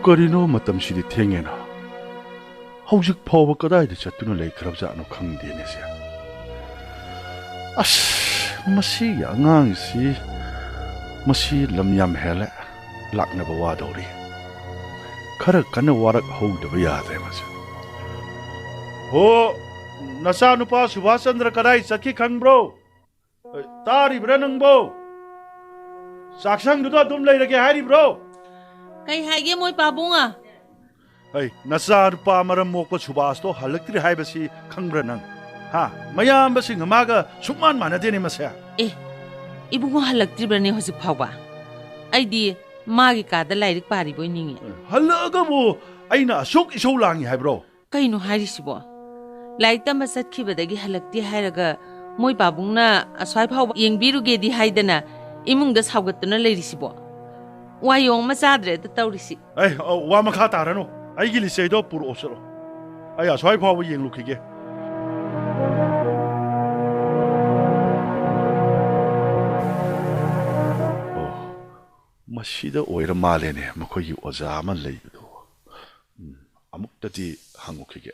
ꯀꯔꯤꯅꯣ ꯃꯇꯝꯁꯤꯗꯤ ꯊꯦꯡꯉꯦꯅ ꯍꯧꯖꯤꯛ ꯐꯥꯎꯕ ꯀꯗꯥꯏꯗ ꯆꯠꯇꯨꯅ ꯂꯩꯈ꯭ꯔꯕꯖꯥꯠꯅꯣ ꯈꯪꯗꯦꯅꯦ ꯁꯦ ꯑꯁ ꯃꯁꯤꯒꯤ ꯑꯉꯥꯡꯁꯤ ꯃꯁꯤ ꯂꯝ ꯌꯥꯝ ꯍꯦꯜꯂꯦ ꯂꯥꯛꯅꯕ ꯋꯥꯗꯧꯔꯤ ꯈꯔ ꯀꯟꯅ ꯋꯥꯔꯛꯍꯧꯗꯕ ꯌꯥꯗ꯭ꯔꯦ ꯃꯁꯦ ꯍꯣ ꯅꯆꯥꯅꯨꯄꯥ ꯁꯨꯕꯥꯁ ꯆꯟꯗ꯭ꯔ ꯀꯗꯥꯏ ꯆꯠꯈꯤ ꯈꯪꯕ꯭ꯔꯣ ꯇꯥꯔꯤꯕ꯭ꯔꯥ ꯅꯪꯕꯣ ꯆꯥꯛꯁꯪꯗꯨꯗ ꯑꯗꯨꯝ ꯂꯩꯔꯒꯦ ꯍꯥꯏꯔꯤꯕ꯭ꯔꯣ ꯀꯩ ꯍꯥꯏꯒꯦ ꯃꯣꯏ ꯄꯥꯕꯨꯡꯉ ꯅꯆꯥꯅꯨꯄꯥ ꯃꯔꯝ ꯃꯣꯛꯄ ꯁꯨꯕꯥꯁꯇꯣ ꯍꯜꯂꯛꯇ꯭ꯔꯤ ꯍꯥꯏꯕꯁꯤ ꯈꯪꯕ꯭ꯔꯥ ꯅꯪ ꯍꯥ ꯃꯌꯥꯝꯕꯁꯤꯡ ꯃꯥꯒ ꯁꯨꯛꯃꯥꯟ ꯃꯥꯟꯅꯗꯦꯅꯦ ꯃꯁꯦ ꯏꯕꯨꯡꯉꯣ ꯍꯜꯂꯛꯇ꯭ꯔꯤꯕ꯭ꯔꯅꯦ ꯍꯧꯖꯤꯛ ꯐꯥꯎꯕ ꯑꯩꯗꯤ ꯃꯥꯒꯤ ꯀꯥꯗ ꯂꯥꯏꯔꯤꯛ ꯄꯥꯔꯤꯕꯣꯏ ꯅꯤꯡꯉꯤ ꯍꯜꯂꯛꯑꯒꯕꯨ ꯑꯩꯅ ꯑꯁꯨꯛ ꯏꯁꯧ ꯂꯥꯡꯉꯤ ꯍꯥꯏꯕ꯭ꯔꯣ ꯀꯩꯅꯣ ꯍꯥꯏꯔꯤꯁꯤꯕꯣ ꯂꯥꯏꯔꯤꯛ ꯇꯝꯕ ꯆꯠꯈꯤꯕꯗꯒꯤ ꯍꯜꯂꯛꯇꯦ ꯍꯥꯏꯔꯒ ꯃꯣꯏ ꯄꯥꯕꯨꯡꯅ ꯑꯁ꯭ꯋꯥꯏ ꯐꯥꯎꯕ ꯌꯦꯡꯕꯤꯔꯨꯒꯦꯗꯤ ꯍꯥꯏꯗꯅ ꯏꯃꯨꯡꯗ ꯁꯥꯎꯒꯠꯇꯨꯅ ꯂꯩꯔꯤꯁꯤꯕꯣ ꯋꯥꯌꯣꯡ ꯑꯃ ꯆꯥꯗ꯭ꯔꯦꯗ ꯇꯧꯔꯤꯁꯤ ꯋꯥ ꯃꯈꯥ ꯇꯥꯔꯅꯨ ꯑꯩꯒꯤ ꯂꯤꯆꯩꯗꯣ ꯄꯨꯔꯛꯑꯣ ꯆꯠꯂꯣ ꯑꯩ ꯑꯁ꯭ꯋꯥꯏ ꯐꯥꯎꯕ ꯌꯦꯡꯂꯨꯈꯤꯒꯦ ꯃꯁꯤꯗ ꯑꯣꯏꯔ ꯃꯥꯜꯂꯦꯅꯦ ꯃꯈꯣꯏꯒꯤ ꯑꯣꯖꯥ ꯑꯃ ꯂꯩꯕꯗꯣ ꯑꯃꯨꯛꯇꯗꯤ ꯍꯪꯉꯨꯈꯤꯒꯦ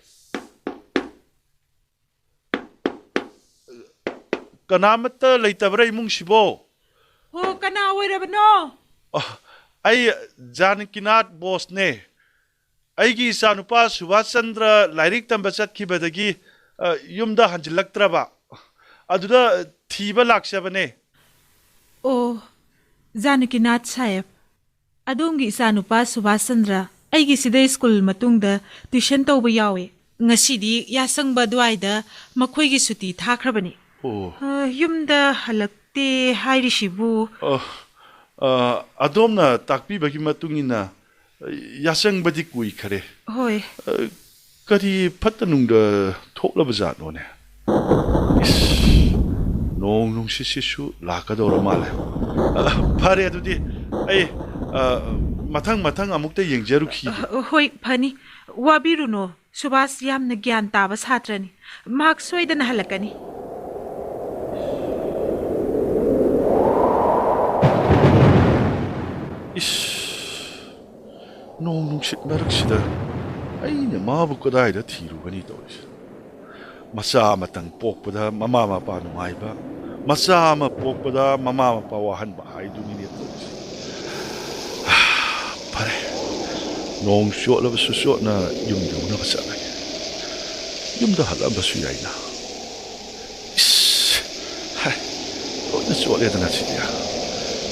ꯀꯅꯥꯃꯠꯇ ꯂꯩꯇꯕ꯭ꯔꯥ ꯏꯃꯨꯡꯁꯤꯕꯣ ꯍꯣ ꯀꯅꯥ ꯑꯣꯏꯔꯕꯅꯣ ꯑꯩ ꯖꯥꯅꯀꯤꯅꯥꯊ ꯕꯣꯁꯅꯦ ꯑꯩꯒꯤ ꯏꯆꯥꯅꯨꯄꯥ ꯁꯨꯕꯥꯁ ꯆꯟꯗ꯭ꯔ ꯂꯥꯏꯔꯤꯛ ꯇꯝꯕ ꯆꯠꯈꯤꯕꯗꯒꯤ ꯌꯨꯝꯗ ꯍꯟꯖꯤꯜꯂꯛꯇ꯭ꯔꯕ ꯑꯗꯨꯗ ꯊꯤꯕ ꯂꯥꯛꯆꯕꯅꯦ ꯑꯣ ꯖꯥꯅꯀꯤꯅꯥꯊ ꯁꯥꯍꯦꯕ ꯑꯗꯣꯝꯒꯤ ꯏꯆꯥꯅꯨꯄꯥ ꯁꯨꯕꯥꯁ ꯆꯟꯗ꯭ꯔ ꯑꯩꯒꯤ ꯁꯤꯗ ꯁ꯭ꯀꯨꯜ ꯃꯇꯨꯡꯗ ꯇ꯭ꯌꯨꯁꯟ ꯇꯧꯕ ꯌꯥꯎꯋꯦ ꯉꯁꯤꯗꯤ ꯌꯥꯁꯪꯕ ꯑꯗꯨꯋꯥꯏꯗ ꯃꯈꯣꯏꯒꯤ ꯁꯨꯇꯤ ꯊꯥꯈ꯭ꯔꯕꯅꯤ ꯌꯨꯝꯗ ꯍꯜꯂꯛꯇꯦ ꯍꯥꯏꯔꯤꯁꯤꯕꯨ ꯑꯗꯣꯝꯅ ꯇꯥꯛꯄꯤꯕꯒꯤ ꯃꯇꯨꯡ ꯏꯟꯅ ꯌꯥꯆꯪꯕꯗꯤ ꯀꯨꯏꯈꯔꯦ ꯍꯣꯏ ꯀꯔꯤ ꯐꯠꯇ ꯅꯨꯡꯗ ꯊꯣꯛꯂꯕ ꯖꯥꯠꯅꯣꯅꯦ ꯅꯣꯡ ꯅꯨꯡꯁꯤꯠꯁꯤꯁꯨ ꯂꯥꯛꯀꯗꯧꯔ ꯃꯥꯜꯂꯦ ꯐꯔꯦ ꯑꯗꯨꯗꯤ ꯑꯩ ꯃꯊꯪ ꯑꯃꯨꯛꯇ ꯌꯦꯡꯖꯔꯨꯈꯤꯒꯦ ꯍꯣꯏ ꯐꯅꯤ ꯋꯥꯕꯤꯔꯨꯅꯣ ꯁꯨꯕꯥꯁ ꯌꯥꯝꯅ ꯒ꯭ꯌꯥꯟ ꯇꯥꯕ ꯁꯥꯇ꯭ꯔꯅꯤ ꯃꯍꯥꯛ ꯁꯣꯏꯗꯅ ꯍꯜꯂꯛꯀꯅꯤ ꯅꯣꯡ ꯅꯨꯡꯁꯤꯠ ꯃꯔꯛꯁꯤꯗ ꯑꯩꯅ ꯃꯥꯕꯨ ꯀꯗꯥꯏꯗ ꯊꯤꯔꯨꯒꯅꯤ ꯇꯧꯔꯤꯁꯦ ꯃꯆꯥ ꯑꯃꯇꯪ ꯄꯣꯛꯄꯗ ꯃꯃꯥ ꯃꯄꯥ ꯅꯨꯡꯉꯥꯏꯕ ꯃꯆꯥ ꯑꯃ ꯄꯣꯛꯄꯗ ꯃꯃꯥ ꯃꯄꯥ ꯋꯥꯍꯟꯕ ꯍꯥꯏꯗꯨꯅꯤꯅꯦ ꯇꯧꯔꯤꯁꯦ ꯐꯔꯦ ꯅꯣꯡ ꯆꯣꯠꯂꯕꯁꯨ ꯆꯣꯠꯅ ꯌꯨꯝ ꯌꯧꯅꯕ ꯆꯠꯂꯒꯦ ꯌꯨꯝꯗ ꯍꯜꯂꯛꯑꯝꯕꯁꯨ ꯌꯥꯏꯅ ꯂꯣꯏꯅ ꯆꯣꯠꯂꯦꯗꯅ ꯁꯤꯗꯤ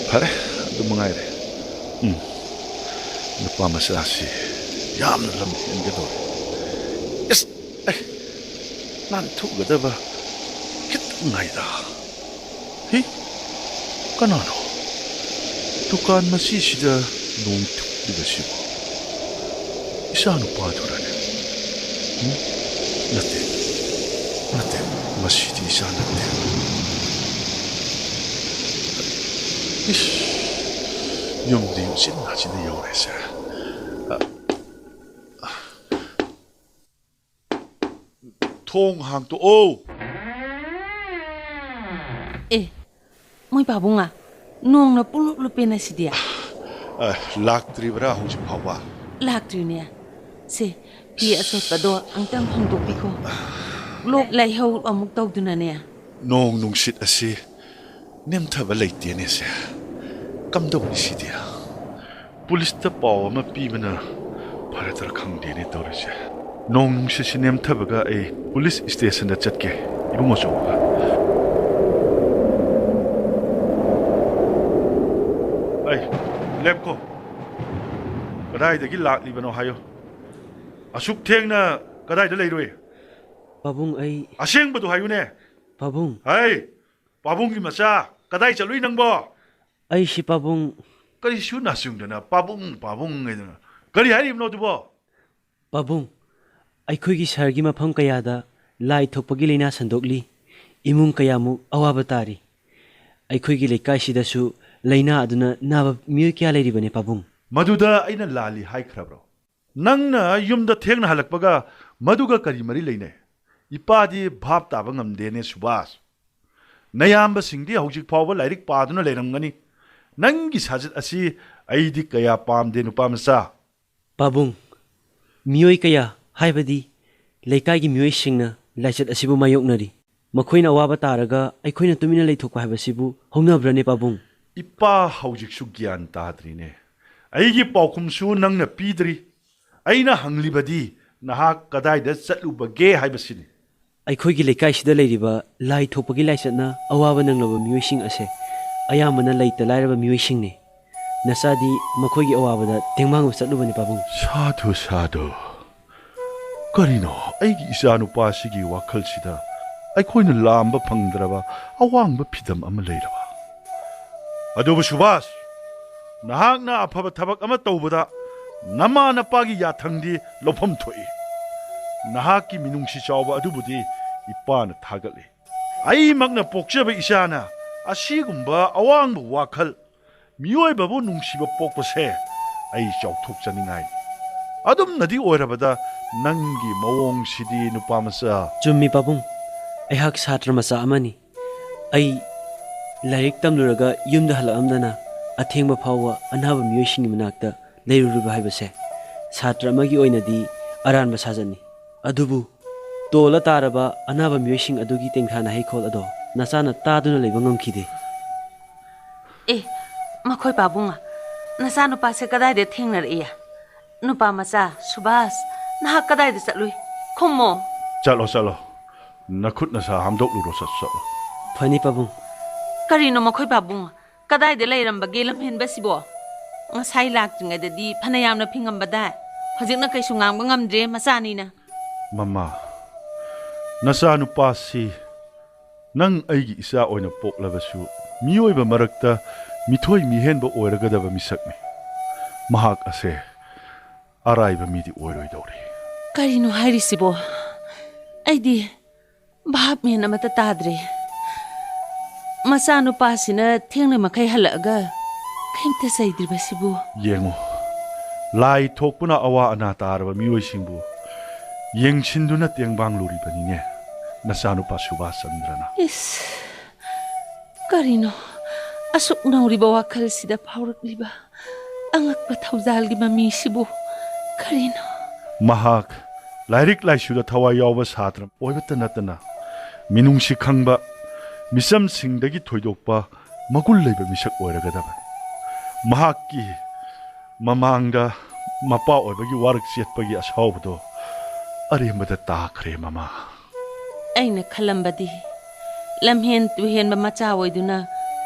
ꯐꯔꯦ ꯑꯗꯨ ꯃꯉꯥꯏꯔꯦ ꯅꯨꯄꯥ ꯃꯆꯥꯁꯤ ꯌꯥꯝꯅ ꯂꯝ ꯍꯦꯟꯒꯗꯧꯔꯦ ꯅꯥꯟꯊꯣꯛꯒꯗꯕ ꯈꯤꯇꯪ ꯉꯥꯏꯗ ꯀꯅꯥꯅꯣ ꯗꯨꯀꯥꯟ ꯃꯆꯤꯁꯤꯗ ꯅꯣꯡ ꯊꯨꯞꯂꯤꯕꯁꯤꯕꯨ ꯏꯆꯥ ꯅꯨꯄꯥꯗꯨꯔꯅꯦ ꯅꯠꯇꯦ ꯃꯁꯤꯗꯤ ꯏꯆꯥ ꯅꯠꯇꯦ ꯌꯨꯝꯗꯤ ꯎꯆꯤꯟ ꯅꯥꯆꯤꯟꯅ ꯌꯧꯔꯦꯁꯦ ꯊꯣꯡ ꯍꯥꯡꯇꯣꯛꯑꯣ ꯃꯣꯏ ꯄꯥꯕꯨꯡꯉ ꯅꯣꯡꯅ ꯄꯨꯡꯂꯨꯞ ꯂꯨꯞꯄꯦꯅ ꯁꯤꯗꯤ ꯂꯥꯛꯇ꯭ꯔꯤꯕ꯭ꯔꯥ ꯍꯧꯖꯤꯛ ꯐꯥꯎꯕ ꯂꯥꯛꯇ꯭ꯔꯤꯅꯦ ꯁꯦ ꯐꯤ ꯑꯆꯣꯠꯄꯗꯣ ꯑꯝꯇꯪ ꯐꯣꯡꯗꯣꯛꯄꯤꯈꯣ ꯂꯣꯛ ꯂꯥꯏꯍꯧ ꯑꯃꯨꯛ ꯇꯧꯗꯨꯅꯅꯦ ꯅꯣꯡ ꯅꯨꯡꯁꯤꯠ ꯑꯁꯤ ꯅꯦꯝꯊꯕ ꯂꯩꯇꯦꯅꯦꯁꯦ ꯀꯝꯗꯧꯅꯤ ꯁꯤꯗꯤ ꯄꯨꯂꯤꯁꯇ ꯄꯥꯎ ꯑꯃ ꯄꯤꯕꯅ ꯐꯔꯗ꯭ꯔꯥ ꯈꯪꯗꯦꯅꯦ ꯇꯧꯔꯤꯁꯦ ꯅꯣꯡ ꯅꯨꯡꯁꯤꯠꯁꯤ ꯅꯦꯝꯊꯕꯒ ꯑꯩ ꯄꯨꯂꯤꯁ ꯁ꯭ꯇꯦꯁꯟꯗ ꯆꯠꯀꯦ ꯏꯕꯨꯡ ꯑꯆꯧꯕꯒ ꯂꯦꯞꯈꯣ ꯀꯗꯥꯏꯗꯒꯤ ꯂꯥꯛꯂꯤꯕꯅꯣ ꯍꯥꯏꯌꯣ ꯑꯁꯨꯛ ꯊꯦꯡꯅ ꯀꯗꯥꯏꯗ ꯂꯩꯔꯣꯏ ꯄꯥꯕꯨꯡ ꯑꯩ ꯑꯁꯦꯡꯕꯗꯣ ꯍꯥꯏꯌꯨꯅꯦ ꯄꯥꯕꯨꯡ ꯄꯥꯕꯨꯡꯒꯤ ꯃꯆꯥ ꯀꯗꯥꯏ ꯆꯠꯂꯨꯏ ꯅꯪꯕꯣ ꯑꯩꯁꯤ ꯄꯥꯕꯨꯡ ꯀꯔꯤꯁꯨ ꯅꯥꯆꯨꯡꯗꯅ ꯄꯥꯕꯨꯡ ꯍꯥꯏꯗꯅ ꯀꯔꯤ ꯍꯥꯏꯔꯤꯕꯅꯣ ꯑꯗꯨꯕꯣ ꯄꯥꯕꯨꯡ ꯑꯩꯈꯣꯏꯒꯤ ꯁꯍꯔꯒꯤ ꯃꯐꯝ ꯀꯌꯥꯗ ꯂꯥꯏ ꯊꯣꯛꯄꯒꯤ ꯂꯥꯏꯅꯥ ꯁꯟꯗꯣꯛꯂꯤ ꯏꯃꯨꯡ ꯀꯌꯥꯃꯨꯛ ꯑꯋꯥꯕ ꯇꯥꯔꯤ ꯑꯩꯈꯣꯏꯒꯤ ꯂꯩꯀꯥꯏꯁꯤꯗꯁꯨ ꯂꯥꯏꯅꯥ ꯑꯗꯨꯅ ꯅꯥꯕ ꯃꯤꯑꯣꯏ ꯀꯌꯥ ꯂꯩꯔꯤꯕꯅꯤ ꯄꯥꯕꯨꯡ ꯃꯗꯨꯗ ꯑꯩꯅ ꯂꯥꯜꯂꯤ ꯍꯥꯏꯈ꯭ꯔꯕ꯭ꯔꯣ ꯅꯪꯅ ꯌꯨꯝꯗ ꯊꯦꯡꯅ ꯍꯜꯂꯛꯄꯒ ꯃꯗꯨꯒ ꯀꯔꯤ ꯃꯔꯤ ꯂꯩꯅꯩ ꯏꯄꯥꯗꯤ ꯚꯥꯞ ꯇꯥꯕ ꯉꯝꯗꯦꯅꯦ ꯁꯨꯕꯥꯁ ꯅꯌꯥꯝꯕꯁꯤꯡꯗꯤ ꯍꯧꯖꯤꯛ ꯐꯥꯎꯕ ꯂꯥꯏꯔꯤꯛ ꯄꯥꯗꯨꯅ ꯂꯩꯔꯝꯒꯅꯤ ꯅꯪꯒꯤ ꯁꯥꯖꯠ ꯑꯁꯤ ꯑꯩꯗꯤ ꯀꯌꯥ ꯄꯥꯝꯗꯦ ꯅꯨꯄꯥ ꯃꯆꯥ. ꯄꯥꯕꯨꯡ, ꯃꯤꯑꯣꯏ ꯀꯌꯥ ꯍꯥꯏꯕꯗꯤ ꯂꯩꯀꯥꯏꯒꯤ ꯃꯤꯑꯣꯏꯁꯤꯡꯅ ꯂꯥꯏꯆꯠ ꯑꯁꯤꯕꯨ ꯃꯥꯌꯣꯛꯅꯔꯤ. ꯃꯈꯣꯏꯅ ꯑꯋꯥꯕ ꯇꯥꯔꯒ ꯑꯩꯈꯣꯏꯅ ꯇꯨꯃꯤꯟꯅ ꯂꯩꯊꯣꯛꯄ ꯍꯥꯏꯕꯁꯤꯕꯨ ꯍꯧꯅꯕ꯭ꯔꯅꯦ ꯄꯥꯕꯨꯡ? 이빠 ꯍꯧꯖꯤꯛꯁꯨ ꯒ꯭ꯌꯥꯟ ꯇꯥꯗ꯭ꯔꯤꯅꯦ. ꯑꯩꯒꯤ ꯄꯥꯎꯈꯨꯝꯁꯨ ꯅꯪꯅ ꯄꯤꯗ꯭ꯔꯤ. ꯑꯩꯅ ꯍꯪꯂꯤꯕꯗꯤ ꯅꯍꯥꯛ ꯀꯗꯥꯏꯗ ꯆꯠꯂꯨꯕꯒꯦ ꯍꯥꯏꯕꯁꯤꯅꯤ. ꯑꯩꯈꯣꯏꯒꯤ ꯂꯩꯀꯥꯏꯁꯤꯗ ꯂꯩꯔꯤꯕ ꯂꯥꯏ ꯊꯣꯛꯄꯒꯤ ꯂꯥꯏꯆꯠꯅ ꯑꯋꯥꯕ ꯅꯪꯂꯕ ꯃꯤꯑꯣꯏꯁꯤꯡ ꯑꯁꯦ ꯑꯌꯥꯝꯕꯅ ꯂꯩꯇ ꯂꯥꯏꯔꯕ ꯃꯤꯑꯣꯏꯁꯤꯡꯅꯤ. ꯅꯆꯥꯗꯤ ꯃꯈꯣꯏꯒꯤ ꯑꯋꯥꯕꯗ ꯇꯦꯡꯕꯥꯡꯕ ꯆꯠꯂꯨꯕꯅꯤ ꯄꯥꯕꯨꯡ. 사도 사도. ꯀꯔꯤꯅꯣ ꯑꯩꯒꯤ ꯏꯆꯥꯅꯨꯄꯥꯁꯤꯒꯤ ꯋꯥꯈꯜꯁꯤꯗ ꯑꯩꯈꯣꯏꯅ ꯂꯥꯝꯕ ꯐꯪꯗ꯭ꯔꯕ ꯑꯋꯥꯡꯕ ꯐꯤꯗꯝ ꯑꯃ ꯂꯩꯔꯕ. ꯑꯗꯨꯕꯨ ꯁꯨꯕꯥꯁ, ꯅꯍꯥꯛꯅ ꯑꯐꯕ ꯊꯕꯛ ꯑꯃ ꯇꯧꯕꯗ ꯅꯃꯥ ꯅꯄꯥꯒꯤ ꯌꯥꯊꯪꯗꯤ ꯂꯧꯐꯝ ꯊꯣꯛꯏ. ꯅꯍꯥꯛꯀꯤ ꯃꯤꯅꯨꯡꯁꯤ ꯆꯥꯎꯕ ꯑꯗꯨꯕꯨꯗꯤ ꯏꯄꯥꯅ ꯊꯥꯒꯠꯂꯤ. ꯑꯩꯃꯛꯅ ꯄꯣꯛꯆꯕ ꯏꯆꯥꯅ ꯑꯁꯤꯒꯨꯝꯕ ꯑꯋꯥꯡꯕ ꯋꯥꯈꯜ, ꯃꯤꯑꯣꯏꯕꯕꯨ ꯅꯨꯡꯁꯤꯕ ꯄꯣꯛꯄꯁꯦ ꯑꯩ ꯆꯥꯎꯊꯣꯛꯆꯅꯤꯡꯉꯥꯏꯅꯤ. ꯑꯗꯨꯝꯅꯗꯤ ꯑꯣꯏꯔꯕꯗ ꯅꯪꯒꯤ ꯃꯑꯣꯡꯁꯤꯗꯤ ꯅꯨꯄꯥ ꯃꯆꯥ. ꯆꯨꯝꯃꯤ ꯄꯥꯕꯨꯡ. ꯑꯩꯍꯥꯛ ꯁꯥꯇ꯭ꯔ ꯃꯆꯥ ꯑꯃꯅꯤ. ꯑꯩ ꯂꯥꯏꯔꯤꯛ ꯇꯝꯂꯨꯔꯒ ꯌꯨꯝꯗ ꯍꯜꯂꯛꯑꯝꯗꯅ ꯑꯊꯦꯡꯕ ꯐꯥꯎꯕ ꯑꯅꯥꯕ ꯃꯤꯑꯣꯏꯁꯤꯡꯒꯤ ꯃꯅꯥꯛꯇ ꯂꯩꯔꯨꯔꯤꯕ ꯍꯥꯏꯕꯁꯦ ꯁꯥꯇ꯭ꯔ ꯑꯃꯒꯤ ꯑꯣꯏꯅꯗꯤ ꯑꯔꯥꯟꯕ ꯁꯥꯖꯠꯅꯤ. ꯑꯗꯨꯕꯨ ꯇꯣꯜꯂ ꯇꯥꯔꯕ ꯑꯅꯥꯕ ꯃꯤꯑꯣꯏꯁꯤꯡ ꯑꯗꯨꯒꯤ ꯇꯦꯡꯊꯥꯅ ꯍꯩꯈꯣꯜ ꯑꯗꯣ ꯅꯆꯥꯅ ꯇꯥꯗꯨꯅ ꯂꯩꯕ ꯉꯝꯈꯤꯗꯦ. ꯃꯈꯣꯏ ꯄꯥꯕꯨꯡ, ꯅꯆꯥꯅꯨꯄꯥꯁꯦ ꯀꯗꯥꯏꯗ ꯊꯦꯡꯅꯔꯛꯏ? ꯅꯨꯄꯥ ꯃꯆꯥ ꯁꯨꯕꯥꯁ, ꯅꯍꯥꯛ ꯀꯗꯥꯏꯗ ꯆꯠꯂꯨꯏ? ꯈꯨꯝꯃꯣ. ꯆꯠꯂꯣ ꯆꯠꯂꯣ. ꯅꯈꯨꯠ ꯅꯁꯥ ꯍꯥꯝꯗꯣꯛꯂꯨꯔꯣ. ꯆꯠꯂꯣ. ꯐꯅꯤ ꯄꯥꯕꯨꯡ. ꯀꯔꯤꯅꯣ ꯃꯈꯣꯏ ꯄꯥꯕꯨꯡ? ꯀꯗꯥꯏꯗ ꯂꯩꯔꯝꯕꯒꯦ ꯂꯝꯍꯦꯟꯕꯁꯤꯕꯣ? ꯉꯁꯥꯏ ꯂꯥꯛꯇ꯭ꯔꯤꯉꯩꯗꯗꯤ ꯐꯅ ꯌꯥꯝꯅ ꯐꯤꯡꯉꯝꯕꯗꯥꯏ. ꯍꯧꯖꯤꯛꯅ ꯀꯩꯁꯨ ꯉꯥꯡꯕ ꯉꯝꯗ꯭ꯔꯦ ꯃꯆꯥꯅꯤꯅ. ꯃꯃꯥ, ꯅꯆꯥꯅꯨꯄꯥꯁꯤ ꯅꯪ ꯑꯩꯒꯤ ꯏꯆꯥ ꯑꯣꯏꯅ ꯄꯣꯛꯂꯕꯁꯨ ꯃꯤꯑꯣꯏꯕ ꯃꯔꯛꯇ ꯃꯤꯊꯣꯏ ꯃꯤꯍꯦꯟꯕ ꯑꯣꯏꯔꯒꯗꯕ ꯃꯤꯁꯛꯅꯤ. ꯃꯍꯥꯛ ꯑꯁꯦ ꯑꯔꯥꯏꯕ ꯃꯤꯗꯤ ꯑꯣꯏꯔꯣꯏꯗꯧꯔꯤ. ꯀꯔꯤꯅꯣ ꯍꯥꯏꯔꯤꯁꯤꯕꯣ? ꯑꯩꯗꯤ ꯚꯥꯞ ꯃꯦꯟ ꯑꯃꯠꯇ ꯇꯥꯗ꯭ꯔꯦ. ꯃꯆꯥꯅꯨꯄꯥꯁꯤꯅ ꯊꯦꯡꯅ ꯃꯈꯩ ꯍꯜꯂꯛꯑꯒ ꯀꯩꯝꯇ ꯆꯩꯗ꯭ꯔꯤꯕꯁꯤꯕꯨ. ꯌꯦꯡꯉꯨ, ꯂꯥꯏ ꯊꯣꯛꯄꯅ ꯑꯋꯥ ꯑꯅꯥ ꯇꯥꯔꯕ ꯃꯤꯑꯣꯏꯁꯤꯡꯕꯨ ꯌꯦꯡꯁꯤꯟꯗꯨꯅ ꯇꯦꯡꯕꯥꯡꯂꯨꯔꯤꯕꯅꯤꯅꯦ ꯅꯆꯥꯅꯨꯄꯥ ꯁꯨꯕꯥꯁ ꯆꯟꯗ꯭ꯔꯅ. ꯏꯁ, ꯀꯔꯤꯅꯣ ꯑꯁꯨꯛ ꯅꯧꯔꯤꯕ ꯋꯥꯈꯜꯁꯤꯗ ꯐꯥꯎꯔꯛꯂꯤꯕ ꯑꯉꯛꯄ ꯊꯧꯖꯥꯜꯒꯤ ꯃꯃꯤꯁꯤꯕꯨ? ꯀꯔꯤꯅꯣ? ꯃꯍꯥꯛ ꯂꯥꯏꯔꯤꯛ ꯂꯥꯏꯁꯨꯗ ꯊꯋꯥꯏ ꯌꯥꯎꯕ ꯁꯥꯇ꯭ꯔ ꯑꯣꯏꯕꯇ ꯅꯠꯇꯅ ꯃꯤꯅꯨꯡꯁꯤ ꯈꯪꯕ, ꯃꯤꯆꯝꯁꯤꯡꯗꯒꯤ ꯊꯣꯏꯗꯣꯛꯄ ꯃꯒꯨꯟ ꯂꯩꯕ ꯃꯤꯁꯛ ꯑꯣꯏꯔꯒꯗꯕꯅꯤ. ꯃꯍꯥꯛꯀꯤ ꯃꯃꯥꯡꯗ ꯃꯄꯥ ꯑꯣꯏꯕꯒꯤ ꯋꯥꯔꯛ ꯆꯦꯠꯄꯒꯤ ꯑꯁꯥꯎꯕꯗꯣ ꯑꯔꯦꯝꯕꯗ ꯇꯥꯈ꯭ꯔꯦ ꯃꯃꯥ. ꯑꯩꯅ ꯈꯜꯂꯝꯕꯗꯤ ꯂꯝꯍꯦꯟ ꯇꯨꯍꯦꯟꯕ ꯃꯆꯥ ꯑꯣꯏꯗꯨꯅ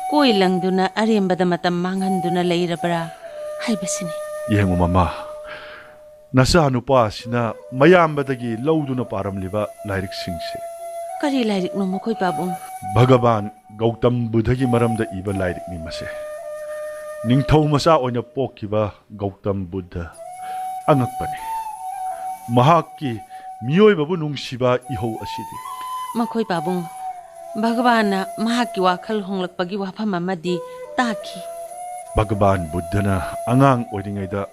ꯀꯣꯏ ꯂꯪꯗꯨꯅ ꯑꯔꯦꯝꯕꯗ ꯃꯇꯝ ꯃꯥꯡꯍꯟꯗꯨꯅ ꯂꯩꯔꯕ꯭ꯔꯥ ꯍꯥꯏꯕꯁꯤꯅꯤ. ꯌꯦꯡꯉꯨ ꯃꯃꯥ, ꯅꯆꯥꯅꯨꯄꯥꯁꯤꯅ ꯃꯌꯥꯝꯕꯗꯒꯤ ꯂꯧꯗꯨꯅ ꯄꯥꯔꯝꯂꯤꯕ ꯂꯥꯏꯔꯤꯛꯁꯤꯡꯁꯦ ꯀꯔꯤ ꯂꯥꯏꯔꯤꯛꯅꯣ ꯃꯈꯣꯏ ꯄꯥꯕꯨꯡ? ꯚꯒꯕꯥꯟ ꯒꯧꯇꯝ ꯕꯨꯙꯒꯤ ꯃꯔꯝꯗ ꯏꯕ ꯂꯥꯏꯔꯤꯛꯅꯤ ꯃꯁꯦ. ꯅꯤꯡꯊꯧ ꯃꯆꯥ ꯑꯣꯏꯅ ꯄꯣꯛꯈꯤꯕ ꯒꯧꯇꯝ ꯕꯨꯙ ꯑꯉꯛꯄꯅꯤ. ꯃꯍꯥꯛꯀꯤ ꯃꯤꯑꯣꯏꯕꯕꯨ ꯅꯨꯡꯁꯤꯕ ꯏꯍꯧ ꯑꯁꯤꯗꯤ. ꯃꯈꯣꯏ ꯄꯥꯕꯨꯡ, ꯚꯒꯕꯥꯟꯅ ꯃꯍꯥꯛꯀꯤ ꯋꯥꯈꯜ ꯍꯣꯡꯂꯛꯄꯒꯤ ꯋꯥꯐꯝ ꯑꯃꯗꯤ ꯇꯥꯈꯤ. ꯚꯒꯕꯥꯟ ꯕꯨද්ධꯅ ꯑꯉꯥꯡ ꯑꯣꯏꯔꯤꯉꯩꯗ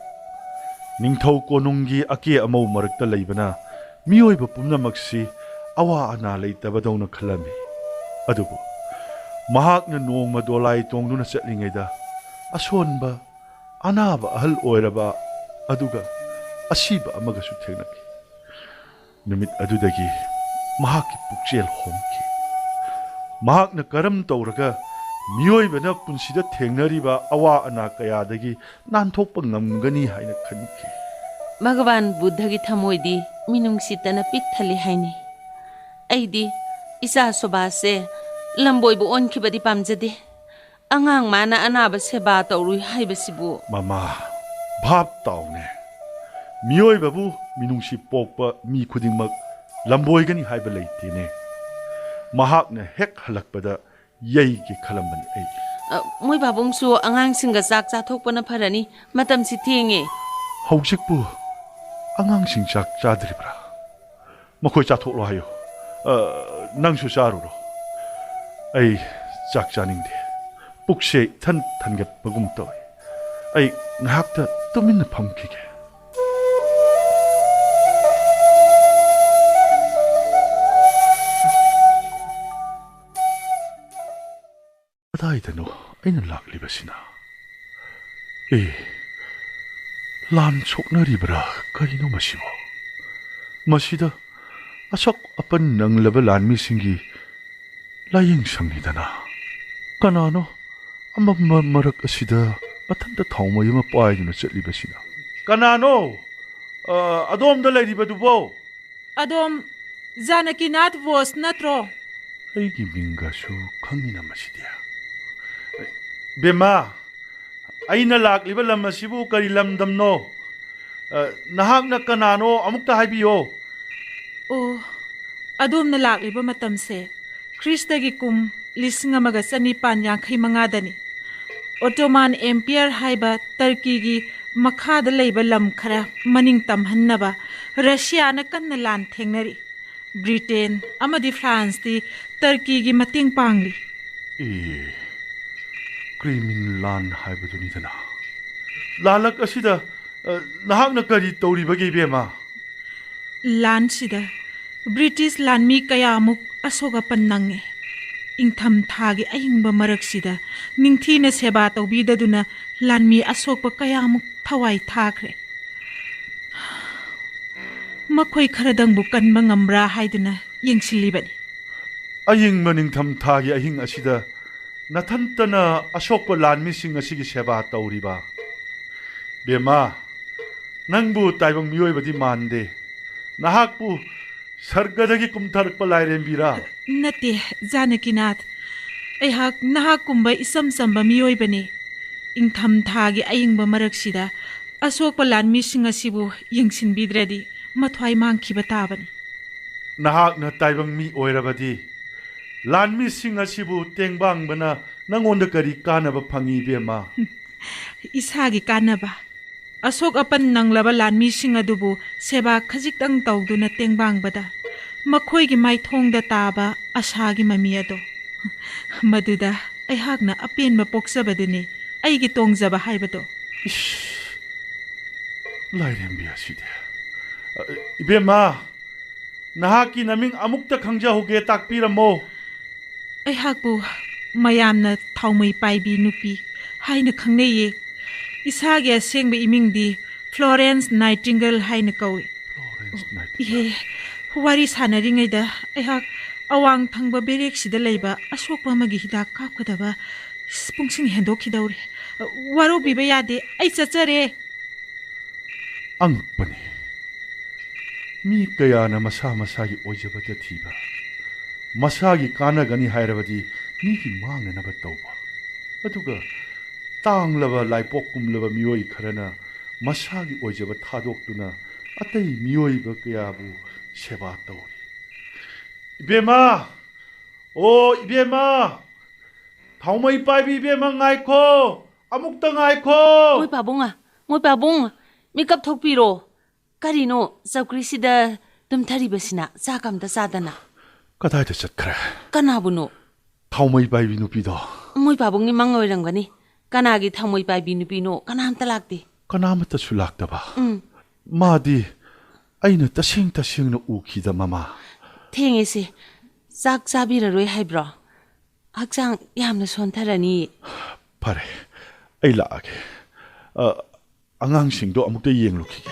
ꯅꯤꯡꯊꯧ ꯀꯣꯅꯨꯡꯒꯤ ꯑꯀꯦ ꯑꯃꯧ ꯃꯔꯛꯇ ꯂꯩꯕꯅ ꯃꯤꯑꯣꯏꯕ ꯄꯨꯝꯅꯃꯛꯁꯤ ꯑꯋꯥ ꯑꯅꯥ ꯂꯩꯇꯕꯗꯧꯅ ꯈꯜꯂꯝꯃꯤ. ꯑꯗꯨꯕꯨ ꯃꯍꯥꯛꯅ ꯅꯣꯡꯃ ꯗꯣꯂꯥꯏ ꯇꯣꯡꯗꯨꯅ ꯆꯠꯂꯤꯉꯩꯗ ꯑꯁꯣꯟꯕ, ꯑꯅꯥꯕ ꯑꯍꯜ ꯑꯣꯏꯔꯕ ꯑꯗꯨꯒ ꯑꯁꯤꯕ ꯑꯃꯒꯁꯨ ꯊꯦꯡꯅꯈꯤ. ꯅꯨꯃꯤꯠ ꯑꯗꯨꯗꯒꯤ ꯃꯍꯥꯛꯀꯤ ꯄꯨꯛꯆꯦꯜ ꯍꯣꯡꯈꯤ. ꯃꯍꯥꯛꯅ ꯀꯔꯝ ꯇꯧꯔꯒ ꯃꯤꯑꯣꯏꯕꯅ ꯄꯨꯟꯁꯤꯗ ꯊꯦꯡꯅꯔꯤꯕ ꯑꯋꯥ ꯑꯅꯥ ꯀꯌꯥꯗꯒꯤ ꯅꯥꯟꯊꯣꯛꯄ ꯉꯝꯒꯅꯤ ꯍꯥꯏꯅ ꯈꯟꯈꯤ. ꯚꯒꯕꯥꯟ ꯕꯨද්ධꯒꯤ ꯊꯃꯣꯏꯗꯤ ꯃꯤꯅꯨꯡꯁꯤꯇꯅ ꯄꯤꯛ ꯊꯜꯂꯤ ꯍꯥꯏꯅꯤ. ꯑꯩꯗꯤ ꯏꯆꯥ ꯁꯨꯕꯥꯁꯁꯦ ꯂꯝꯕꯣꯏꯕ ꯑꯣꯟꯈꯤꯕꯗꯤ ꯄꯥꯝꯖꯗꯦ. ꯑꯉꯥꯡ ꯃꯥꯅ ꯑꯅꯥꯕ ꯁꯦꯕꯥ ꯇꯧꯔꯨꯏ ꯍꯥꯏꯕꯁꯤꯕꯨ. ꯃꯃꯥ, ꯚꯥꯞ ꯇꯥꯎꯅꯦ. ꯃꯤꯑꯣꯏꯕꯕꯨ ꯃꯤꯅꯨꯡꯁꯤ ꯄꯣꯛꯄ ꯃꯤ ꯈꯨꯗꯤꯡꯃꯛ ꯂꯝꯕꯣꯏꯒꯅꯤ ꯍꯥꯏꯕ ꯂꯩꯇꯦꯅꯦ. ꯃꯍꯥꯛꯅ ꯍꯦꯛ ꯍꯜꯂꯛꯄꯗ ꯌꯩꯒꯦ ꯈꯜꯂꯝꯕꯅꯤ ꯑꯩ. ꯃꯣꯏ ꯄꯥꯕꯨꯡꯁꯨ ꯑꯉꯥꯡꯁꯤꯡꯒ ꯆꯥꯛ ꯆꯥꯊꯣꯛꯄꯅ ꯐꯔꯅꯤ. ꯃꯇꯝꯁꯤ ꯊꯦꯡꯉꯦ. ꯍꯧꯖꯤꯛꯄꯨ ꯑꯉꯥꯡꯁꯤꯡ ꯆꯥꯛ ꯆꯥꯗ꯭ꯔꯤꯕ꯭ꯔꯥ? ꯃꯈꯣꯏ ꯆꯥꯊꯣꯛꯂꯣ ꯍꯥꯏꯌꯨ. ꯅꯪꯁꯨ ꯆꯥꯔꯨꯔꯣ. ꯑꯩ ꯆꯥꯛ ꯆꯥꯅꯤꯡꯗꯦ. ꯄꯨꯛꯁꯦ ꯏꯊꯟ ꯊꯟꯒꯠꯄꯒꯨꯝ ꯇꯧꯏ. ꯑꯩ ꯉꯥꯏꯍꯥꯛꯇ ꯇꯨꯃꯤꯟꯅ ꯐꯝꯈꯤꯒꯦ. ꯀꯗꯥꯏꯗꯅꯣ ꯑꯩꯅ ꯂꯥꯛꯂꯤꯕꯁꯤꯅ? ꯑꯦ ꯂꯥꯟ ꯁꯣꯛꯅꯔꯤꯕ꯭ꯔꯥ ꯀꯔꯤꯅꯣ ꯃꯁꯤꯕꯣ ꯃꯁꯤꯗ ꯑꯁꯣꯛ ꯑꯄꯟ ꯅꯪꯂꯕ ꯂꯥꯟꯃꯤꯁꯤꯡꯒꯤ ꯂꯥꯏꯌꯦꯡ ꯁꯪꯅꯤꯗꯅ ꯀꯅꯥꯅꯣ ꯑꯃꯝꯕ ꯃꯔꯛ ꯑꯁꯤꯗ ꯃꯊꯟꯇ ꯊꯥꯎꯃꯩ ꯑꯃ ꯄꯥꯏꯗꯨꯅ ꯆꯠꯂꯤꯕꯁꯤꯅ ꯀꯅꯥꯅꯣ ꯑꯗꯣꯝꯗ ꯂꯩꯔꯤꯕꯗꯨꯕꯣ ꯑꯗꯣꯝ ꯖꯥꯅꯀꯤꯅꯥꯊ ꯕꯣꯁ ꯅꯠꯇ꯭ꯔꯣ ꯑꯩꯒꯤ ꯃꯤꯡꯒꯁꯨ ꯈꯪꯉꯤꯅ ꯃꯁꯤꯗꯤ ꯕꯦꯝꯃ ꯑꯩꯅ ꯂꯥꯛꯂꯤꯕ ꯂꯝ ꯑꯁꯤꯕꯨ ꯀꯔꯤ ꯂꯝꯗꯝꯅꯣ ꯅꯍꯥꯛꯅ ꯀꯅꯥꯅꯣ ꯑꯃꯨꯛꯇ ꯍꯥꯏꯕꯤꯌꯣ ꯑꯣ ꯑꯗꯣꯝꯅ ꯂꯥꯛꯂꯤꯕ ꯃꯇꯝꯁꯦ ꯈ꯭ꯔꯤꯁꯇꯒꯤ ꯀꯨꯝ 1485ꯗꯅꯤ ꯑꯣꯇꯣꯃꯥꯟ ꯑꯦꯝꯄꯤꯌꯔ ꯍꯥꯏꯕ ꯇꯔꯀꯤꯒꯤ ꯃꯈꯥꯗ ꯂꯩꯕ ꯂꯝ ꯈꯔ ꯃꯅꯤꯡ ꯇꯝꯍꯟꯅꯕ ꯔꯁꯤꯌꯥꯅ ꯀꯟꯅ ꯂꯥꯟ ꯊꯦꯡꯅꯔꯤ ꯕ꯭ꯔꯤꯇꯦꯟ ꯑꯃꯗꯤ ꯐ꯭ꯔꯥꯟꯁꯇꯤ ꯇꯔꯀꯤꯒꯤ ꯃꯇꯦꯡ ꯄꯥꯡꯂꯤ ꯀ꯭ꯔꯤꯃꯤꯟ ꯂꯥꯟ ꯍꯥꯏꯕꯗꯨꯅꯤꯗꯅ ꯂꯥꯜꯂꯛ ꯑꯁꯤꯗ ꯅꯍꯥꯛꯅ ꯀꯔꯤ ꯇꯧꯔꯤꯕꯒꯦ ꯏꯕꯦꯝꯃ ꯂꯥꯟꯁꯤꯗ ꯕ꯭ꯔꯤꯇꯤꯁ ꯂꯥꯟꯃꯤ ꯀꯌꯥꯃꯨꯛ ꯑꯁꯣꯛ ꯑꯄꯟ ꯅꯪꯉꯦ ꯏꯪꯊꯝ ꯊꯥꯒꯤ ꯑꯏꯪꯕ ꯃꯔꯛꯁꯤꯗ ꯅꯤꯡꯊꯤꯅ ꯁꯦꯕꯥ ꯇꯧꯕꯤꯗꯗꯨꯅ ꯂꯥꯟꯃꯤ ꯑꯁꯣꯛꯄ ꯀꯌꯥꯃꯨꯛ ꯊꯋꯥꯏ ꯊꯥꯈ꯭ꯔꯦ ꯃꯈꯣꯏ ꯈꯔꯗꯪꯕꯨ ꯀꯟꯕ ꯉꯝꯕ꯭ꯔꯥ ꯍꯥꯏꯗꯨꯅ ꯌꯦꯡꯁꯤꯜꯂꯤꯕꯅꯤ ꯑꯌꯤꯡꯕ ꯅꯤꯡꯊꯝ ꯊꯥꯒꯤ ꯑꯍꯤꯡ ꯑꯁꯤꯗ ꯅꯊꯟꯇꯅ ꯑꯁꯣꯛꯄ ꯂꯥꯟꯃꯤꯁꯤꯡ ꯑꯁꯤꯒꯤ ꯁꯦꯕꯥ ꯇꯧꯔꯤꯕ ꯕꯦꯝꯃ ꯅꯪꯕꯨ ꯇꯥꯏꯕꯪ ꯃꯤꯑꯣꯏꯕꯗꯤ ꯃꯥꯟꯗꯦ ꯅꯍꯥꯛꯄꯨ ꯁꯔꯒꯗꯒꯤ ꯀꯨꯝꯊꯔꯛꯄ ꯂꯥꯏꯔꯦꯝꯕꯤꯔꯥ ꯅꯠꯇꯦ ꯖꯥꯅꯀꯤꯅꯥꯊ ꯑꯩꯍꯥꯛ ꯅꯍꯥꯛꯀꯨꯝꯕ ꯏꯆꯝ ꯆꯝꯕ ꯃꯤꯑꯣꯏꯕꯅꯤ ꯏꯪꯊꯝ ꯊꯥꯒꯤ ꯑꯏꯪꯕ ꯃꯔꯛꯁꯤꯗ ꯑꯁꯣꯛꯄ ꯂꯥꯟꯃꯤꯁꯤꯡ ꯑꯁꯤꯕꯨ ꯌꯦꯡꯁꯤꯟꯕꯤꯗ꯭ꯔꯗꯤ ꯃꯊ꯭ꯋꯥꯏ ꯃꯥꯡꯈꯤꯕ ꯇꯥꯕꯅꯤ ꯅꯍꯥꯛꯅ ꯇꯥꯏꯕꯪ ꯃꯤ ꯑꯣꯏꯔꯕꯗꯤ ꯂꯥꯟꯃꯤꯁꯤꯡ ꯑꯁꯤꯕꯨ ꯇꯦꯡꯕꯥꯡꯕꯅ ꯅꯪꯉꯣꯟꯗ ꯀꯔꯤ ꯀꯥꯟꯅꯕ ꯐꯪꯏ ꯏꯕꯦꯝꯃ ꯏꯁꯥꯒꯤ ꯀꯥꯟꯅꯕ ꯑꯁꯣꯛ ꯑꯄꯟ ꯅꯪꯂꯕ ꯂꯥꯟꯃꯤꯁꯤꯡ ꯑꯗꯨꯕꯨ ꯁꯦꯕꯥ ꯈꯖꯤꯛꯇꯪ ꯇꯧꯗꯨꯅ ꯇꯦꯡꯕꯥꯡꯕꯗ ꯃꯈꯣꯏꯒꯤ ꯃꯥꯏꯊꯣꯡꯗ ꯇꯥꯕ ꯑꯁꯥꯒꯤ ꯃꯃꯤ ꯑꯗꯣ ꯃꯗꯨꯗ ꯑꯩꯍꯥꯛꯅ ꯑꯄꯦꯟꯕ ꯄꯣꯛꯆꯕꯗꯨꯅꯤ ꯑꯩꯒꯤ ꯇꯣꯡꯖꯕ ꯍꯥꯏꯕꯗꯣ ꯂꯥꯏꯔꯦꯝꯕꯤ ꯑꯁꯤꯗꯤ ꯏꯕꯦꯝꯃ ꯅꯍꯥꯛꯀꯤ ꯅꯃꯤꯡ ꯑꯃꯨꯛꯇ ꯈꯪꯖꯍꯧꯒꯦ ꯇꯥꯛꯄꯤꯔꯝꯃꯣ ꯑꯩꯍꯥꯛꯄꯨ ꯃꯌꯥꯝꯅ ꯊꯥꯎꯃꯩ ꯄꯥꯏꯕꯤ ꯅꯨꯄꯤ ꯍꯥꯏꯅ ꯈꯪꯅꯩꯌꯦ ꯏꯁꯥꯒꯤ ꯑꯁꯦꯡꯕ ꯏꯃꯤꯡꯗꯤ ꯐ꯭ꯂꯣꯔꯦꯟꯁ ꯅꯥꯏꯇꯤꯡꯒꯦꯜ ꯍꯥꯏꯅ ꯀꯧꯏ ꯏꯍꯦ ꯋꯥꯔꯤ ꯁꯥꯟꯅꯔꯤꯉꯩꯗ ꯑꯩꯍꯥꯛ ꯑꯋꯥꯡ ꯊꯪꯕ ꯕꯦꯔꯦꯛꯁꯤꯗ ꯂꯩꯕ ꯑꯁꯣꯛꯄ ꯑꯃꯒꯤ ꯍꯤꯗꯥꯛ ꯀꯥꯞꯀꯗꯕ ꯄꯨꯡꯁꯤꯡ ꯍꯦꯟꯗꯣꯛꯈꯤꯗꯧꯔꯦ ꯋꯥꯔꯧꯕꯤꯕ ꯌꯥꯗꯦ ꯑꯩ ꯆꯠꯆꯔꯦ ꯑꯉꯛꯄꯅꯤ ꯃꯤ ꯀꯌꯥꯅ ꯃꯁꯥ ꯃꯁꯥꯒꯤ ꯑꯣꯏꯖꯕꯗ ꯊꯤꯕ ꯃꯁꯥꯒꯤ ꯀꯥꯟꯅꯒꯅꯤ ꯍꯥꯏꯔꯕꯗꯤ ꯃꯤꯒꯤ ꯃꯥꯡꯅꯅꯕ ꯇꯧꯕ ꯑꯗꯨꯒ ꯇꯥꯡꯂꯕ ꯂꯥꯏꯄꯣꯛ ꯀꯨꯝꯂꯕ ꯃꯤꯑꯣꯏ ꯈꯔꯅ ꯃꯁꯥꯒꯤ ꯑꯣꯏꯖꯕ ꯊꯥꯗꯣꯛꯇꯨꯅ ꯑꯇꯩ ꯃꯤꯑꯣꯏꯕ ꯀꯌꯥꯕꯨ ꯁꯦꯕꯥ ꯇꯧꯔꯤ ꯏꯕꯦꯝꯃ ꯑꯣ ꯏꯕꯦꯝꯃ ꯊꯥꯎꯃꯩ ꯄꯥꯏꯕꯤ ꯏꯕꯦꯝꯃ ꯉꯥꯏꯈꯣ ꯑꯃꯨꯛꯇ ꯉꯥꯏꯈꯣ ꯃꯣꯏ ꯄꯥꯕꯨꯡ ꯃꯤꯀꯞ ꯊꯣꯛꯄꯤꯔꯣ ꯀꯔꯤꯅꯣ ꯆꯧꯀ꯭ꯔꯤꯁꯤꯗ ꯇꯨꯝꯊꯔꯤꯕꯁꯤꯅ ꯆꯥꯛ ꯑꯝꯇ ꯆꯥꯗꯅ ꯀꯗꯥꯏꯗ ꯆꯠꯈ꯭ꯔꯦ ꯀꯅꯥꯕꯨꯅꯣ ꯊꯥꯎꯃꯩ ꯄꯥꯏꯕꯤ ꯅꯨꯄꯤꯗꯣ ꯃꯣꯏ ꯄꯥꯕꯨꯡꯒꯤ ꯃꯪ ꯑꯣꯏꯔꯝꯒꯅꯤ ꯀꯅꯥꯒꯤ ꯊꯥꯎꯃꯩ ꯄꯥꯏꯕꯤ ꯅꯨꯄꯤꯅꯣ ꯀꯅꯥꯝꯇ ꯂꯥꯛꯇꯦ ꯀꯅꯥꯃꯠꯇꯁꯨ ꯂꯥꯛꯇꯕ ꯃꯥꯗꯤ ꯑꯩꯅ ꯇꯁꯦꯡꯅ ꯎꯈꯤꯗ ꯃꯃꯥ ꯊꯦꯡꯉꯦꯁꯦ ꯆꯥꯛ ꯆꯥꯕꯤꯔꯔꯣꯏ ꯍꯥꯏꯕ꯭ꯔꯣ ꯍꯛꯆꯥꯡ ꯌꯥꯝꯅ ꯁꯣꯟꯊꯔꯅꯤ ꯐꯔꯦ ꯑꯩ ꯂꯥꯛꯑꯒꯦ ꯑꯉꯥꯡꯁꯤꯡꯗꯣ ꯑꯃꯨꯛꯇ ꯌꯦꯡꯂꯨꯈꯤꯒꯦ